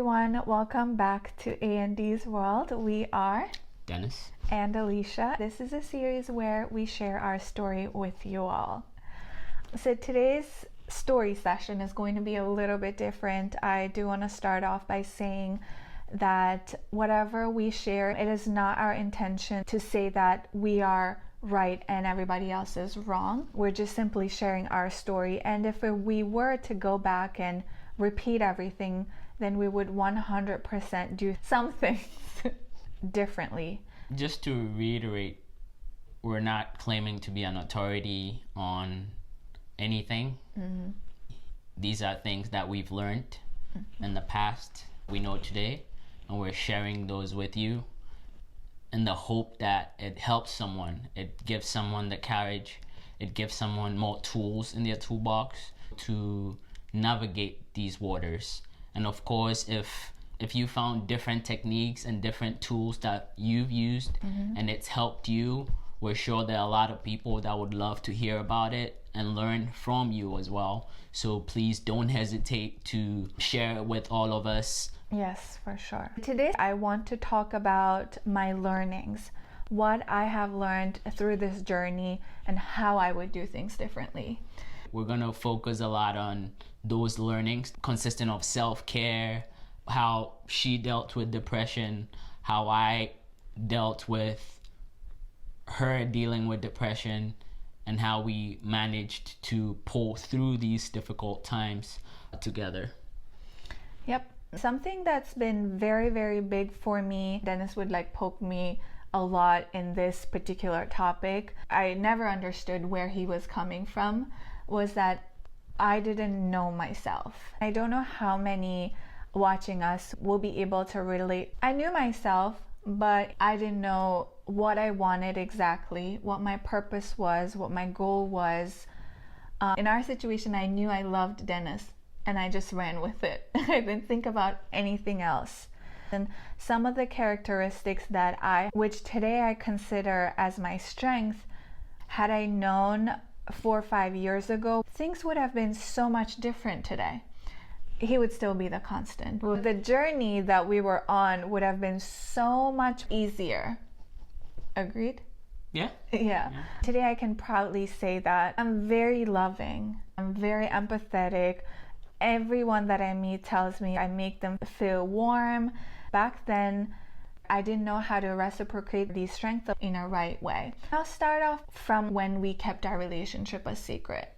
everyone, welcome back to A&D's World. We are Denis and Alisha. This is a series where we share our story with you all. So today's story session is going to be a little bit different. I do want to start off by saying that whatever we share, it is not our intention to say that we are right and everybody else is wrong. We're just simply sharing our story, and if we were to go back and repeat everything, then we would 100% do some things differently. Just to reiterate, we're not claiming to be an authority on anything. Mm-hmm. These are things that we've learned in the past, we know today, and we're sharing those with you in the hope that it helps someone. It gives someone the courage, it gives someone more tools in their toolbox to navigate these waters. And of course, if you found different techniques and different tools that you've used and it's helped you, we're sure there are a lot of people that would love to hear about it and learn from you as well. So please don't hesitate to share it with all of us. Yes, for sure. Today I want to talk about my learnings, what I have learned through this journey and how I would do things differently. We're going to focus a lot on those learnings consisting of self-care, how she dealt with depression, how I dealt with her dealing with depression, and how we managed to pull through these difficult times together. Yep. Something that's been very, very big for me, Denis would poke me a lot in this particular topic. I never understood where he was coming from, was that I didn't know myself. I don't know how many watching us will be able to relate. I knew myself, but I didn't know what I wanted exactly, what my purpose was, what my goal was. In our situation, I knew I loved Denis, and I just ran with it. I didn't think about anything else. And some of the characteristics which today I consider as my strength, had I known 4 or 5 years ago, things would have been so much different today. He would still be the constant. The journey that we were on would have been so much easier. Agreed? Yeah. Today I can proudly say that I'm very loving. I'm very empathetic. Everyone that I meet tells me I make them feel warm. Back then, I didn't know how to reciprocate these strengths in a right way. I'll start off from when we kept our relationship a secret.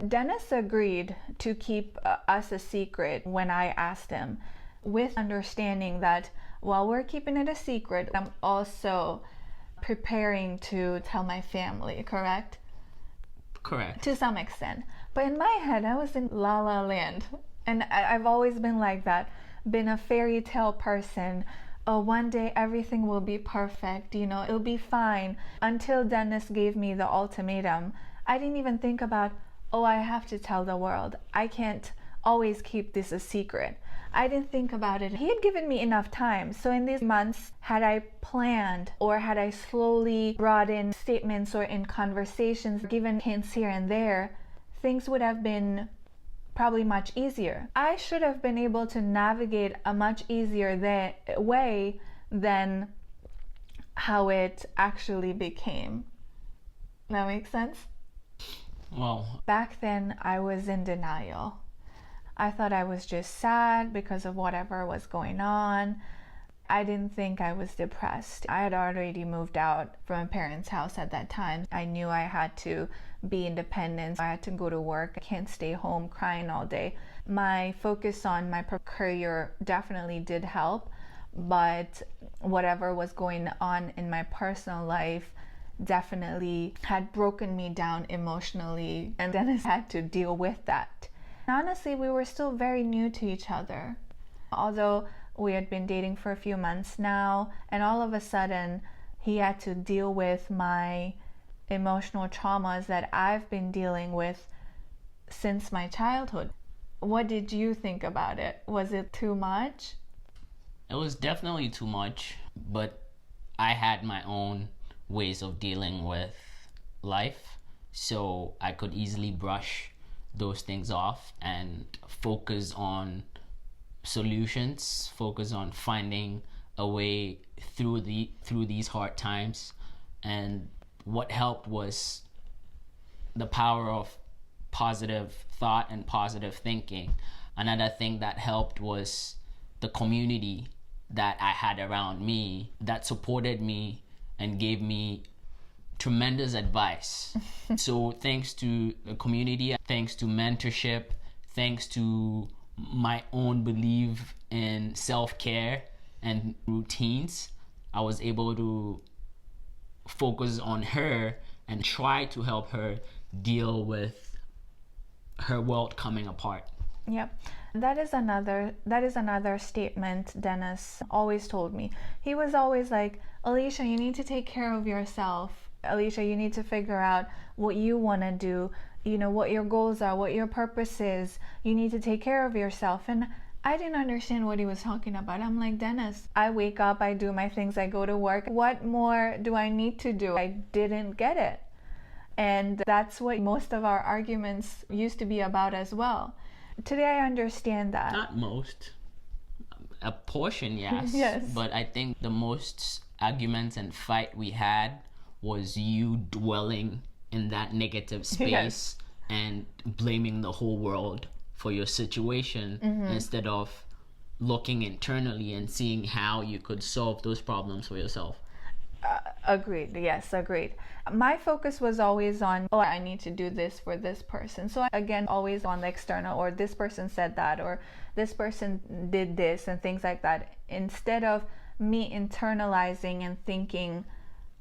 Denis agreed to keep us a secret when I asked him, with understanding that while we're keeping it a secret, I'm also preparing to tell my family, correct? Correct. To some extent. But in my head, I was in la la land. And I've always been like that, been a fairy tale person. Oh, one day everything will be perfect, it'll be fine. Until Denis gave me the ultimatum, I didn't even think about, I have to tell the world. I can't always keep this a secret. I didn't think about it. He had given me enough time. So in these months, had I planned or had I slowly brought in statements or in conversations, given hints here and there, things would have been probably much easier. I should have been able to navigate a much easier way than how it actually became. That makes sense? Well, back then I was in denial. I thought I was just sad because of whatever was going on. I didn't think I was depressed. I had already moved out from my parents' house at that time. I knew I had to be independent. I had to go to work. I can't stay home crying all day. My focus on my career definitely did help, but whatever was going on in my personal life definitely had broken me down emotionally, and Denis had to deal with that. Honestly, we were still very new to each other. Although we had been dating for a few months now, and all of a sudden he had to deal with my emotional traumas that I've been dealing with since my childhood. What did you think about it? Was it too much? It was definitely too much, but I had my own ways of dealing with life, so I could easily brush those things off and focus on solutions, focus on finding a way through these hard times. And what helped was the power of positive thought and positive thinking. Another thing that helped was the community that I had around me that supported me and gave me tremendous advice. So thanks to the community, thanks to mentorship, thanks to my own belief in self-care and routines, I was able to focus on her and try to help her deal with her world coming apart. Yep. That is another statement Dennis always told me. He was always like, Alisha, you need to take care of yourself. Alisha, you need to figure out what you want to do, you know, what your goals are, what your purpose is. You need to take care of yourself. And I didn't understand what he was talking about. I'm like, Dennis, I wake up, I do my things, I go to work. What more do I need to do? I didn't get it. And that's what most of our arguments used to be about as well. Today I understand that. Not most. A portion, yes. Yes. But I think the most arguments and fight we had was you dwelling in that negative space. Yes. And blaming the whole world for your situation instead of looking internally and seeing how you could solve those problems for yourself. Agreed. Yes, agreed. My focus was always on, oh, I need to do this for this person. So again, always on the external, or this person said that, or this person did this, and things like that, instead of me internalizing and thinking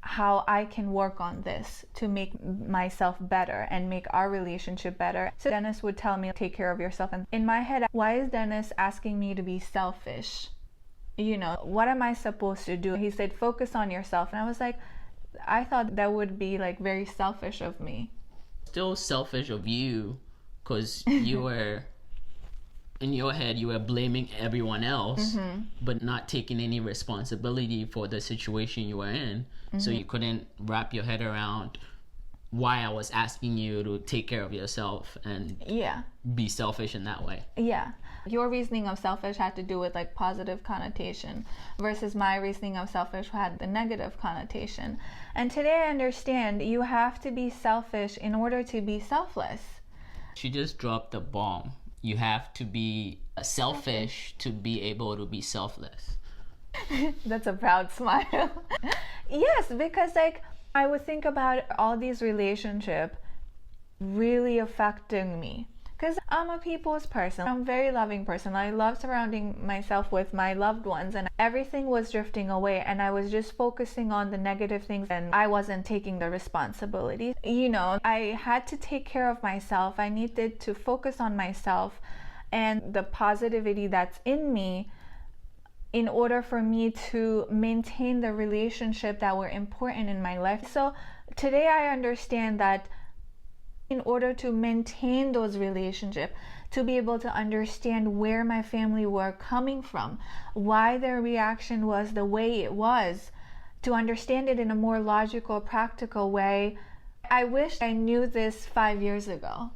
how I can work on this to make myself better and make our relationship better. So Dennis would tell me, take care of yourself. And in my head, why is Dennis asking me to be selfish? You know, what am I supposed to do? He said, focus on yourself. And I was like, I thought that would be like very selfish of me. Still selfish of you, because you were, in your head, you were blaming everyone else, but not taking any responsibility for the situation you were in. So you couldn't wrap your head around why I was asking you to take care of yourself and be selfish in that way. Yeah. Your reasoning of selfish had to do with like positive connotation versus my reasoning of selfish had the negative connotation. And today I understand you have to be selfish in order to be selfless. She just dropped the bomb. You have to be selfish to be able to be selfless. That's a proud smile. Yes, because like I would think about all these relationships really affecting me. Because I'm a people's person. I'm a very loving person. I love surrounding myself with my loved ones, and everything was drifting away, and I was just focusing on the negative things, and I wasn't taking the responsibility. You know, I had to take care of myself. I needed to focus on myself and the positivity that's in me in order for me to maintain the relationship that were important in my life. So today I understand that in order to maintain those relationships, to be able to understand where my family were coming from, why their reaction was the way it was, to understand it in a more logical, practical way. I wish I knew this 5 years ago.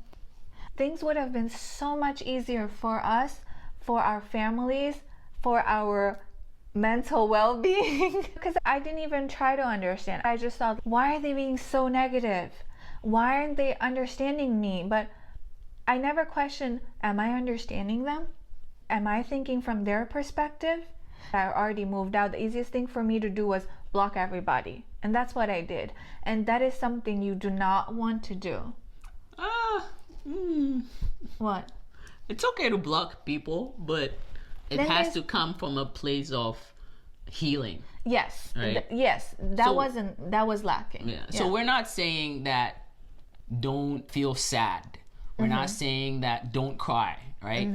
Things would have been so much easier for us, for our families, for our mental well-being. Because I didn't even try to understand. I just thought, why are they being so negative? Why aren't they understanding me? But I never questioned, am I understanding them? Am I thinking from their perspective? I already moved out. The easiest thing for me to do was block everybody. And that's what I did. And that is something you do not want to do. What? It's okay to block people, but it has to come from a place of healing. Yes. Right? Yes. That was lacking. Yeah. So we're not saying that don't feel sad. We're not saying that don't cry, right?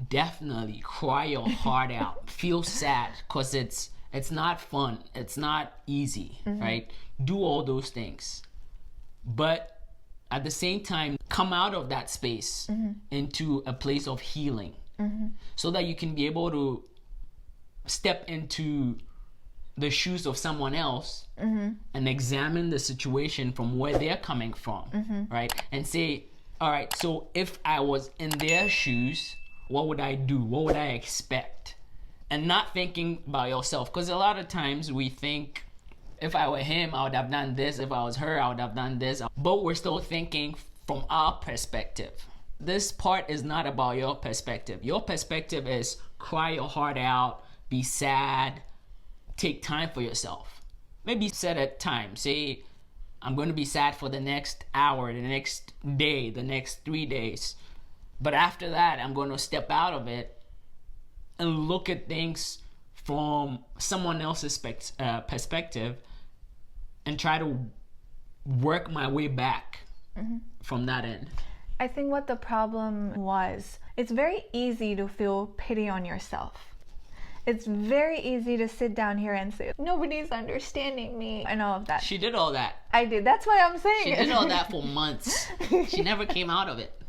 Definitely cry your heart out. Feel sad, because it's not fun. It's not easy, right? Do all those things. But at the same time, come out of that space into a place of healing so that you can be able to step into the shoes of someone else and examine the situation from where they're coming from, right? And say, all right, so if I was in their shoes, what would I do? What would I expect? And not thinking about yourself. Because a lot of times we think, if I were him, I would have done this. If I was her, I would have done this. But we're still thinking from our perspective. This part is not about your perspective. Your perspective is cry your heart out, be sad, take time for yourself. Maybe set a time. Say, I'm going to be sad for the next hour, the next day, the next 3 days. But after that, I'm going to step out of it and look at things from someone else's perspective and try to work my way back from that end. I think what the problem was, it's very easy to feel pity on yourself. It's very easy to sit down here and say, nobody's understanding me and all of that. She did all that. I did. That's why I'm saying She did all that for months. She never came out of it.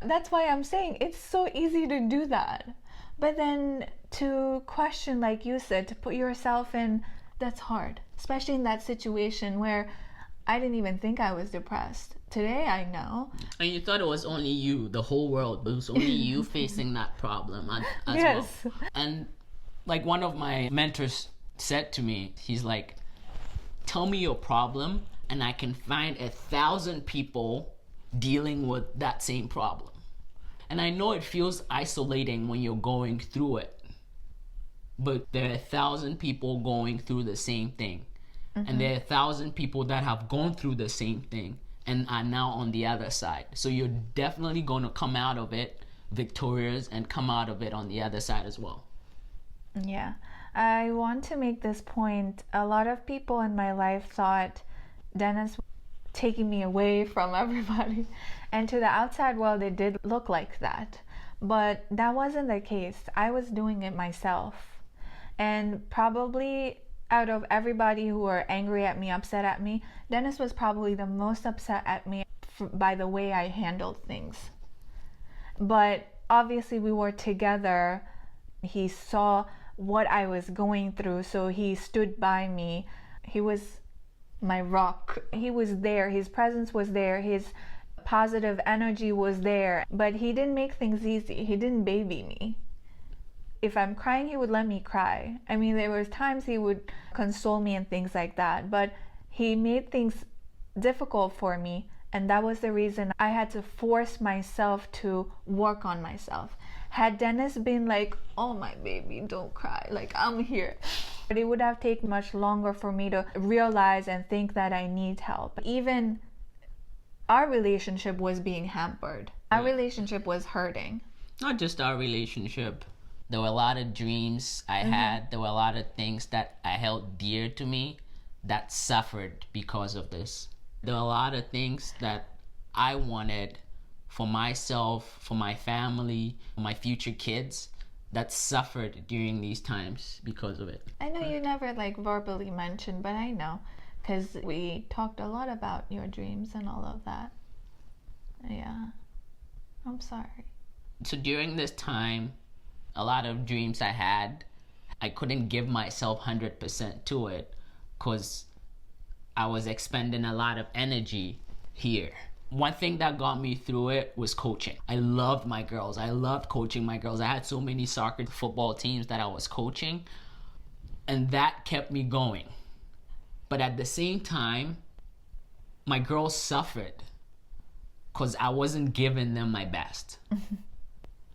That's why I'm saying it's so easy to do that. But then to question, like you said, to put yourself in, that's hard. Especially in that situation where I didn't even think I was depressed. Today I know. And you thought it was only you, the whole world, but it was only you facing that problem as yes. well. And like one of my mentors said to me, he's like, tell me your problem and I can find 1,000 people dealing with that same problem. And I know it feels isolating when you're going through it, but there are 1,000 people going through the same thing. And there are 1,000 people that have gone through the same thing and are now on the other side. So you're definitely going to come out of it victorious and come out of it on the other side as well. Yeah. I want to make this point. A lot of people in my life thought Dennis was taking me away from everybody. And to the outside world, it did look like that. But that wasn't the case. I was doing it myself. And probably out of everybody who were angry at me, upset at me, Dennis was probably the most upset at me by the way I handled things. But obviously we were together. He saw what I was going through, so he stood by me. He was my rock. He was there. His presence was there. His positive energy was there. But he didn't make things easy. He didn't baby me. If I'm crying, he would let me cry. I mean, there was times he would console me and things like that, but he made things difficult for me, and that was the reason I had to force myself to work on myself. Had Dennis been like, oh my baby, don't cry, like I'm here, but it would have taken much longer for me to realize and think that I need help. Even our relationship was being hampered. Our relationship was hurting. Not just our relationship. There were a lot of dreams I had. There were a lot of things that I held dear to me that suffered because of this. There were a lot of things that I wanted for myself, for my family, for my future kids that suffered during these times because of it. I know you never like verbally mentioned, but I know because we talked a lot about your dreams and all of that. Yeah. I'm sorry. So during this time, a lot of dreams I had, I couldn't give myself 100% to it because I was expending a lot of energy here. One thing that got me through it was coaching. I loved my girls. I loved coaching my girls. I had so many soccer football teams that I was coaching, and that kept me going. But at the same time, my girls suffered because I wasn't giving them my best.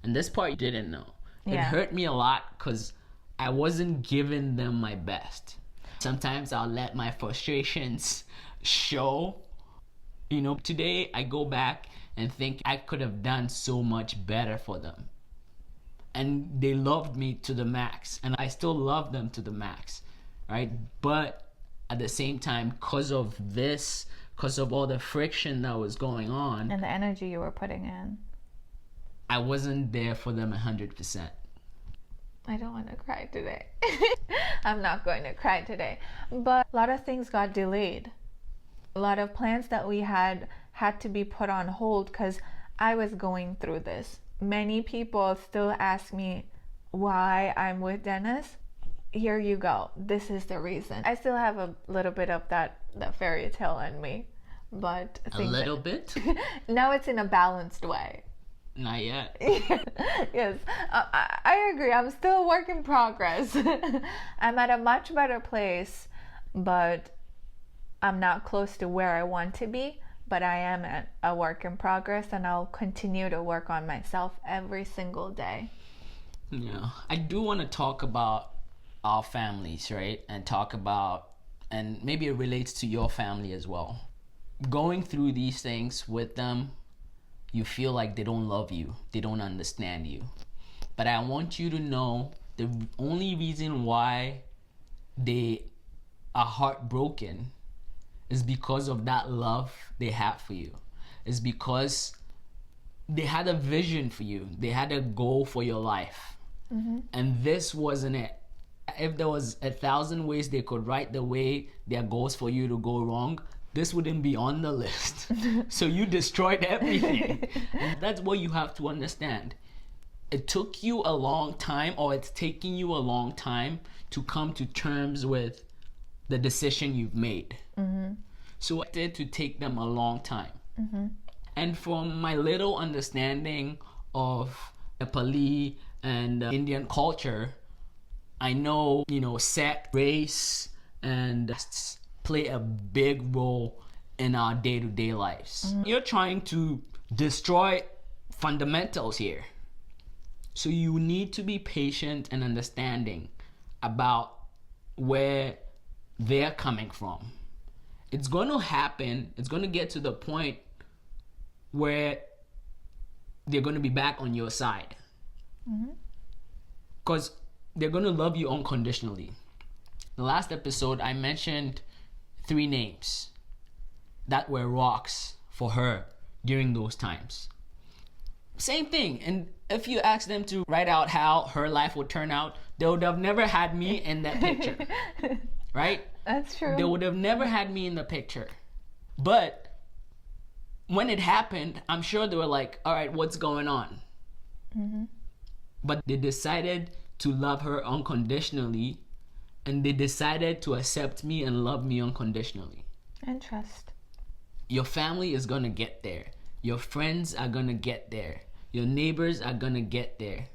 And this part you didn't know. It hurt me a lot because I wasn't giving them my best. Sometimes I'll let my frustrations show. You know, today I go back and think I could have done so much better for them. And they loved me to the max, and I still love them to the max, right? But at the same time, because of this, because of all the friction that was going on, and the energy you were putting in, I wasn't there for them 100%. I don't want to cry today. I'm not going to cry today. But a lot of things got delayed. A lot of plans that we had to be put on hold because I was going through this. Many people still ask me why I'm with Dennis. Here you go. This is the reason. I still have a little bit of that fairy tale in me. But a little bit? Now it's in a balanced way. Not yet. Yes, I agree. I'm still a work in progress. I'm at a much better place, but I'm not close to where I want to be. But I am at a work in progress, and I'll continue to work on myself every single day. Yeah, I do want to talk about our families, right? And talk about, and maybe it relates to your family as well. Going through these things with them, you feel like they don't love you, they don't understand you. But I want you to know the only reason why they are heartbroken is because of that love they have for you. It's because they had a vision for you, they had a goal for your life. And this wasn't it. If there was 1,000 ways they could write the way their goals for you to go wrong, this wouldn't be on the list. So you destroyed everything. And that's what you have to understand. It took you a long time, or it's taking you a long time to come to terms with the decision you've made. So it did to take them a long time. And from my little understanding of Nepali and Indian culture, I know, sect, race, and play a big role in our day-to-day lives. You're trying to destroy fundamentals here. So you need to be patient and understanding about where they're coming from. It's going to happen. It's going to get to the point where they're going to be back on your side. Because they're going to love you unconditionally. The last episode, I mentioned 3 names that were rocks for her during those times. Same thing. And if you ask them to write out how her life would turn out, they would have never had me in that picture. Right? That's true. They would have never had me in the picture. But when it happened, I'm sure they were like, all right, what's going on? But they decided to love her unconditionally, and they decided to accept me and love me unconditionally. And trust. Your family is going to get there. Your friends are going to get there. Your neighbors are going to get there.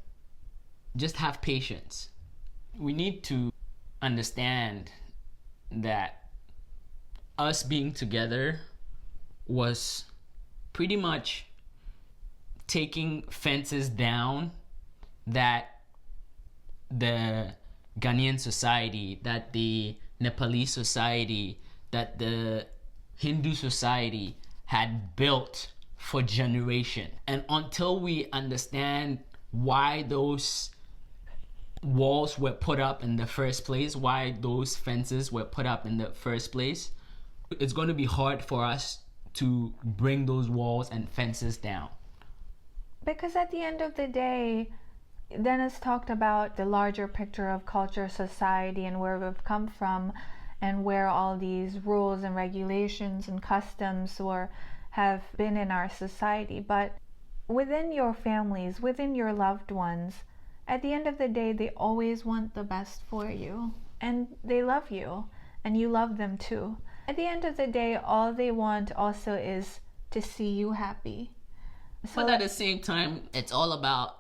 Just have patience. We need to understand that us being together was pretty much taking fences down that the Ghanaian society, that the Nepalese society, that the Hindu society had built for generation. And until we understand why those walls were put up in the first place, why those fences were put up in the first place, it's going to be hard for us to bring those walls and fences down. Because at the end of the day, Denis talked about the larger picture of culture, society, and where we've come from, and where all these rules and regulations and customs have been in our society. But within your families, within your loved ones, at the end of the day, they always want the best for you, and they love you, and you love them too. At the end of the day, all they want also is to see you happy. But at the same time, it's all about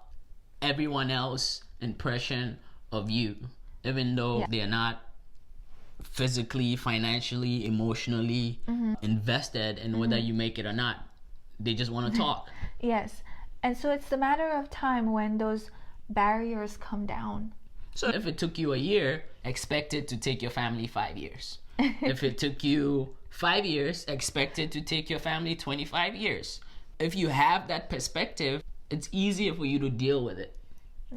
everyone else's impression of you, even though they're not physically, financially, emotionally invested in whether you make it or not. They just want to talk. Yes. And so it's a matter of time when those barriers come down. So if it took you a year, expect it to take your family 5 years. If it took you 5 years, expect it to take your family 25 years. If you have that perspective, it's easier for you to deal with it,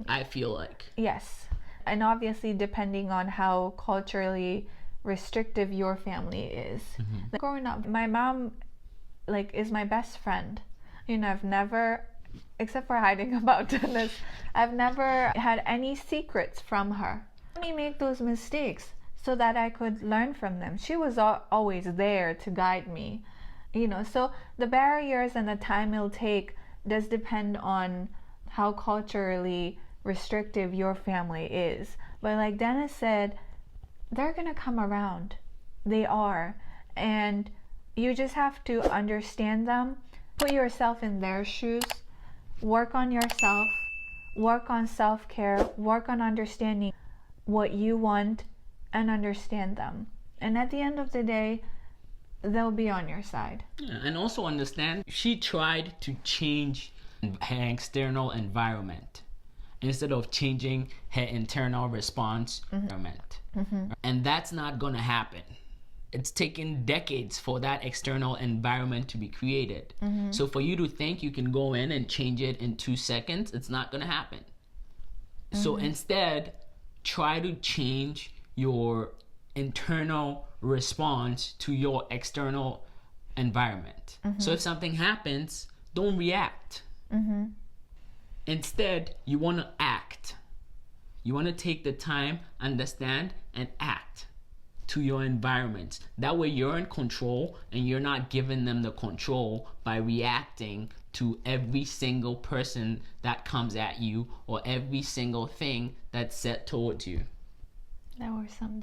I feel like. Yes. And obviously, depending on how culturally restrictive your family is. Like, growing up, my mom is my best friend. I've never, except for hiding about Denis, I've never had any secrets from her. Let me make those mistakes so that I could learn from them. She was always there to guide me. So the barriers and the time it'll take does depend on how culturally restrictive your family is. But like Denis said, they're gonna come around. They are. And you just have to understand them, put yourself in their shoes, work on yourself, work on self-care, work on understanding what you want and understand them. And at the end of the day, they'll be on your side. Yeah, and also understand she tried to change her external environment instead of changing her internal response environment. And that's not gonna happen. It's taken decades for that external environment to be created. So for you to think you can go in and change it in 2 seconds, it's not gonna happen. So instead, try to change your internal response to your external environment. So if something happens, don't react. Instead, you want to act. You want to take the time, understand, and act to your environment. That way you're in control and you're not giving them the control by reacting to every single person that comes at you or every single thing that's said towards you. That was some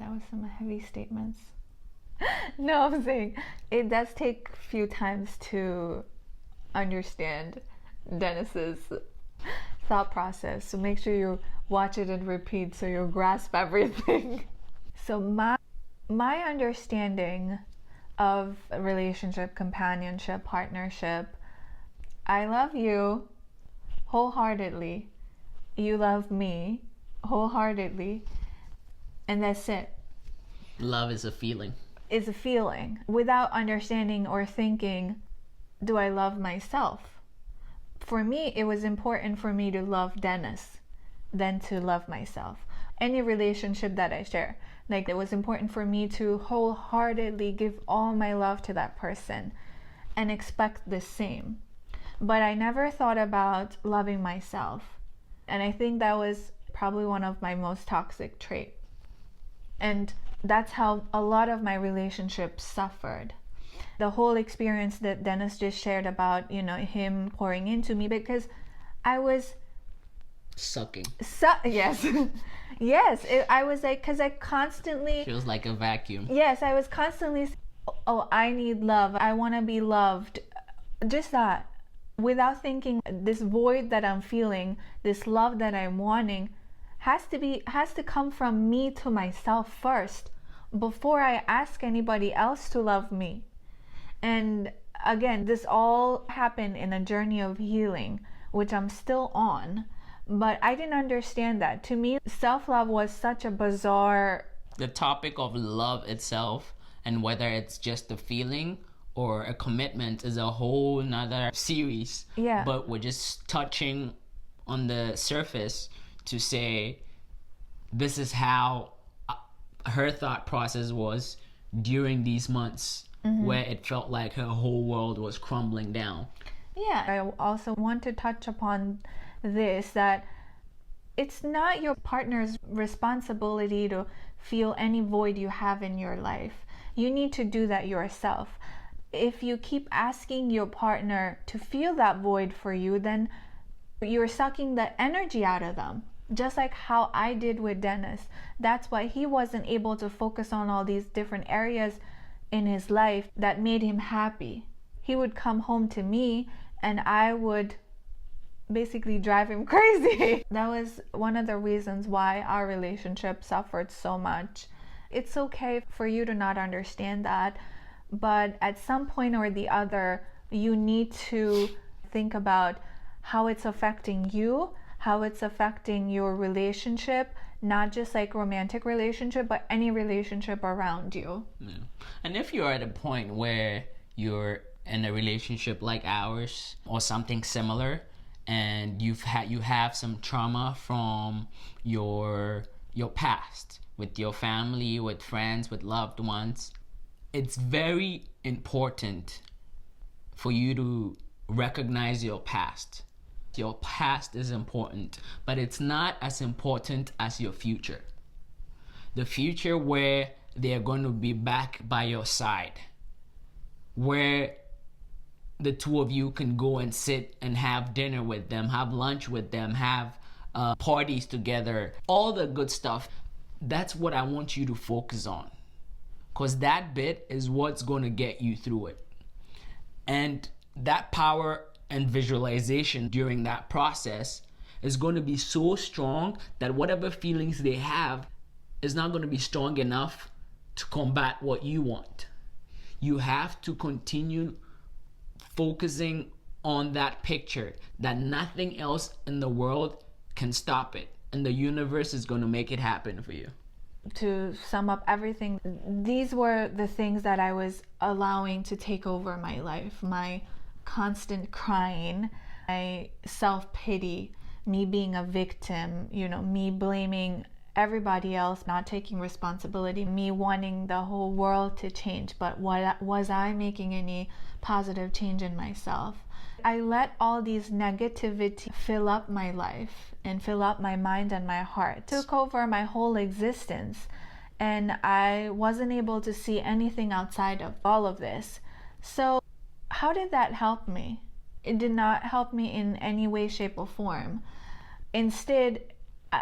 heavy statements. No, I'm saying it does take a few times to understand Dennis's thought process. So make sure you watch it and repeat so you'll grasp everything. So my understanding of a relationship, companionship, partnership, I love you wholeheartedly. You love me wholeheartedly. And that's it. Love is a feeling. It's a feeling. Without understanding or thinking, do I love myself? For me, it was important for me to love Dennis than to love myself. Any relationship that I share, like it was important for me to wholeheartedly give all my love to that person and expect the same. But I never thought about loving myself. And I think that was probably one of my most toxic traits. And that's how a lot of my relationships suffered. The whole experience that Dennis just shared about, him pouring into me, because I was sucking. Yes. Yes. I was like, because I constantly. Feels like a vacuum. Yes, I was constantly, oh, I need love. I want to be loved. Just that. Without thinking, this void that I'm feeling, this love that I'm wanting, has to come from me to myself first before I ask anybody else to love me. And again, this all happened in a journey of healing, which I'm still on, but I didn't understand that. To me, self-love was such a bizarre. The topic of love itself and whether it's just a feeling or a commitment is a whole nother series. Yeah. But we're just touching on the surface to say this is how her thought process was during these months where it felt like her whole world was crumbling down. Yeah, I also want to touch upon this, that it's not your partner's responsibility to feel any void you have in your life. You need to do that yourself. If you keep asking your partner to feel that void for you, then you're sucking the energy out of them. Just like how I did with Dennis. That's why he wasn't able to focus on all these different areas in his life that made him happy. He would come home to me and I would basically drive him crazy. That was one of the reasons why our relationship suffered so much. It's okay for you to not understand that, but at some point or the other, you need to think about how it's affecting you, how it's affecting your relationship, not just like romantic relationship, but any relationship around you. Yeah. And if you're at a point where you're in a relationship like ours or something similar, and you have some trauma from your past with your family, with friends, with loved ones, it's very important for you to recognize your past. Your past is important, but it's not as important as your future. The future where they're going to be back by your side, where the two of you can go and sit and have dinner with them, have lunch with them, have parties together, all the good stuff. That's what I want you to focus on, because that bit is what's going to get you through it. And that power and visualization during that process is going to be so strong that whatever feelings they have is not going to be strong enough to combat what you want. You have to continue focusing on that picture, that nothing else in the world can stop it, and the universe is going to make it happen for you. To sum up everything, these were the things that I was allowing to take over my life. My constant crying, my self-pity, me being a victim, me blaming everybody else, not taking responsibility, me wanting the whole world to change, but was I making any positive change in myself? I let all these negativity fill up my life and fill up my mind and my heart, took over my whole existence, and I wasn't able to see anything outside of all of this. So how did that help me? It did not help me in any way, shape, or form. Instead,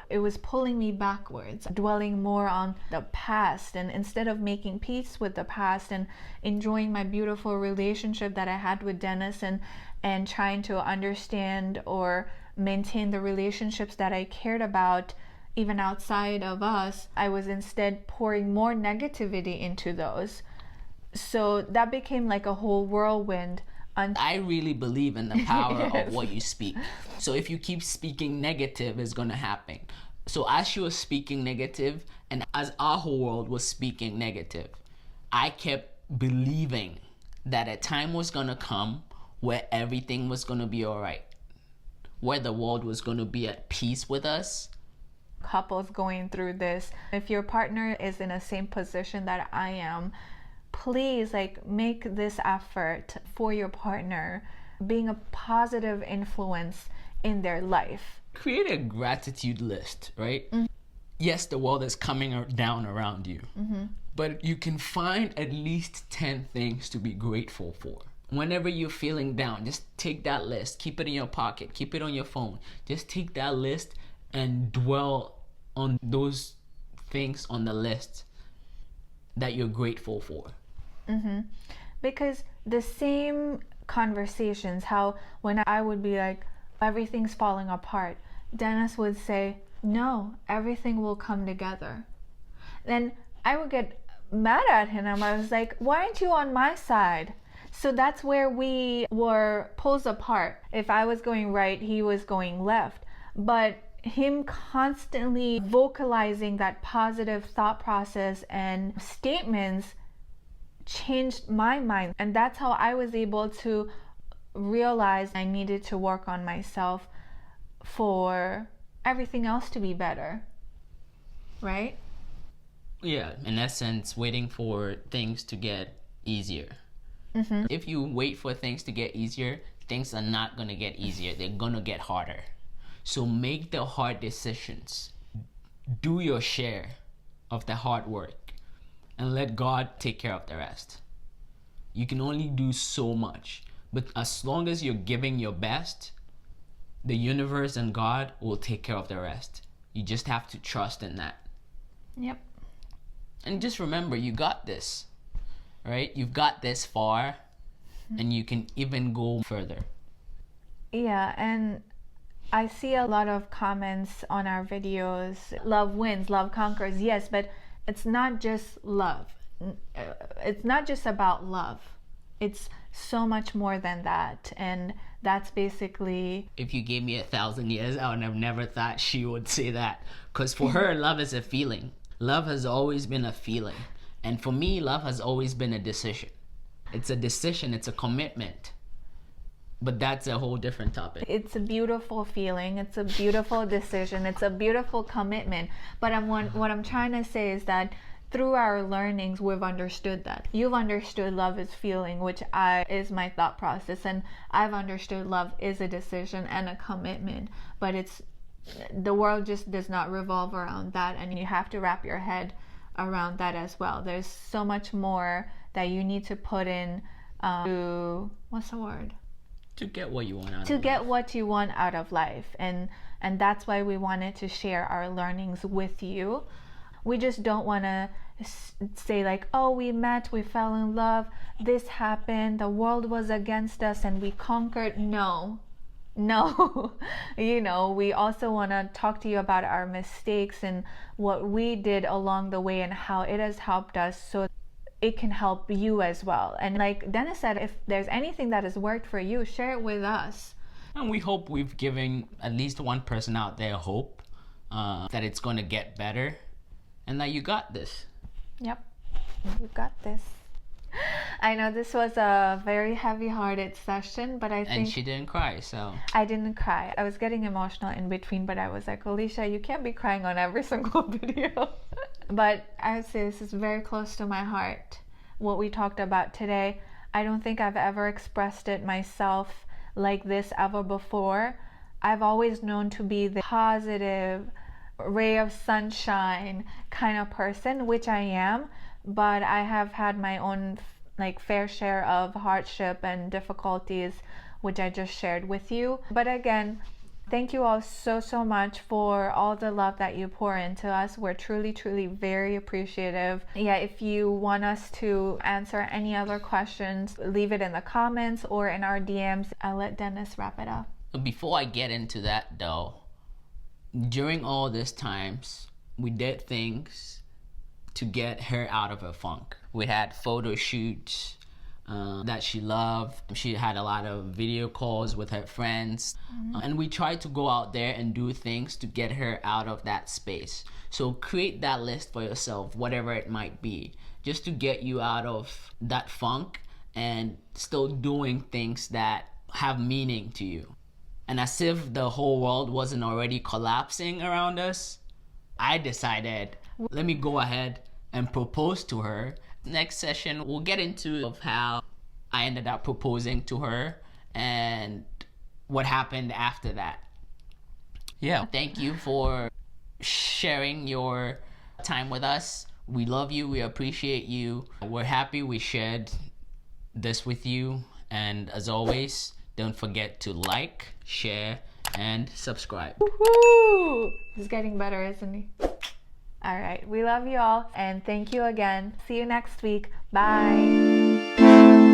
it was pulling me backwards, dwelling more on the past, and instead of making peace with the past and enjoying my beautiful relationship that I had with Denis, and trying to understand or maintain the relationships that I cared about even outside of us, I was instead pouring more negativity into those. So that became like a whole whirlwind. I really believe in the power of what you speak. So if you keep speaking negative, it's going to happen. So as she was speaking negative, and as our whole world was speaking negative, I kept believing that a time was going to come where everything was going to be all right, where the world was going to be at peace with us. Couples going through this, if your partner is in the same position that I am, please make this effort for your partner, being a positive influence in their life. Create a gratitude list, right? Mm-hmm. Yes, the world is coming down around you, but you can find at least 10 things to be grateful for. Whenever you're feeling down, just take that list, keep it in your pocket, keep it on your phone. Just take that list and dwell on those things on the list that you're grateful for. Because the same conversations, how when I would be like, everything's falling apart, Denis would say, no, everything will come together. Then I would get mad at him. I was like, why aren't you on my side? So that's where we were pulls apart. If I was going right, he was going left. But him constantly vocalizing that positive thought process and statements changed my mind. And that's how I was able to realize I needed to work on myself for everything else to be better. Right? Yeah, in essence, waiting for things to get easier. If you wait for things to get easier, things are not going to get easier. They're going to get harder. So make the hard decisions. Do your share of the hard work and let God take care of the rest. You can only do so much, but as long as you're giving your best, the universe and God will take care of the rest. You just have to trust in that. Yep. And just remember, you got this, right? You've got this far, and you can even go further. Yeah, and I see a lot of comments on our videos. Love wins, love conquers. Yes, but it's not just love. It's not just about love. It's so much more than that. And that's basically... If you gave me 1,000 years, I would have never thought she would say that. Because for her, love is a feeling. Love has always been a feeling. And for me, love has always been a decision. It's a decision. It's a commitment. But that's a whole different topic. It's a beautiful feeling. It's a beautiful decision. It's a beautiful commitment. But what I'm trying to say is that through our learnings, we've understood that. You've understood love is feeling, which is my thought process. And I've understood love is a decision and a commitment. But the world just does not revolve around that. And you have to wrap your head around that as well. There's so much more that you need to put in to... What's the word? To get what you want out of life. To get what you want out of life. And that's why we wanted to share our learnings with you. We just don't want to say like, oh, we met, we fell in love, this happened, the world was against us and we conquered. No. We also want to talk to you about our mistakes and what we did along the way and how it has helped us, so it can help you as well. And like Dennis said, if there's anything that has worked for you, share it with us. And we hope we've given at least one person out there hope that it's going to get better and that you got this. Yep, you got this. I know this was a very heavy-hearted session, but I think... And she didn't cry, so... I didn't cry. I was getting emotional in between, but I was like, Alisha, you can't be crying on every single video. But I would say this is very close to my heart, what we talked about today. I don't think I've ever expressed it myself like this ever before. I've always known to be the positive, ray of sunshine kind of person, which I am. But I have had my own fair share of hardship and difficulties, which I just shared with you. But again, thank you all so much for all the love that you pour into us. We're truly very appreciative. Yeah, if you want us to answer any other questions, leave it in the comments or in our DMs. I'll let Dennis wrap it up. Before I get into that though, during all these times, we did things to get her out of her funk. We had photo shoots that she loved. She had a lot of video calls with her friends. And we tried to go out there and do things to get her out of that space. So create that list for yourself, whatever it might be, just to get you out of that funk and still doing things that have meaning to you. And as if the whole world wasn't already collapsing around us, I decided, let me go ahead and propose to her. Next session, we'll get into of how I ended up proposing to her and what happened after that. Yeah. Thank you for sharing your time with us. We love you. We appreciate you. We're happy we shared this with you. And as always, don't forget to like, share, and subscribe. Woohoo! He's getting better, isn't he? All right, we love you all, and thank you again. See you next week. Bye.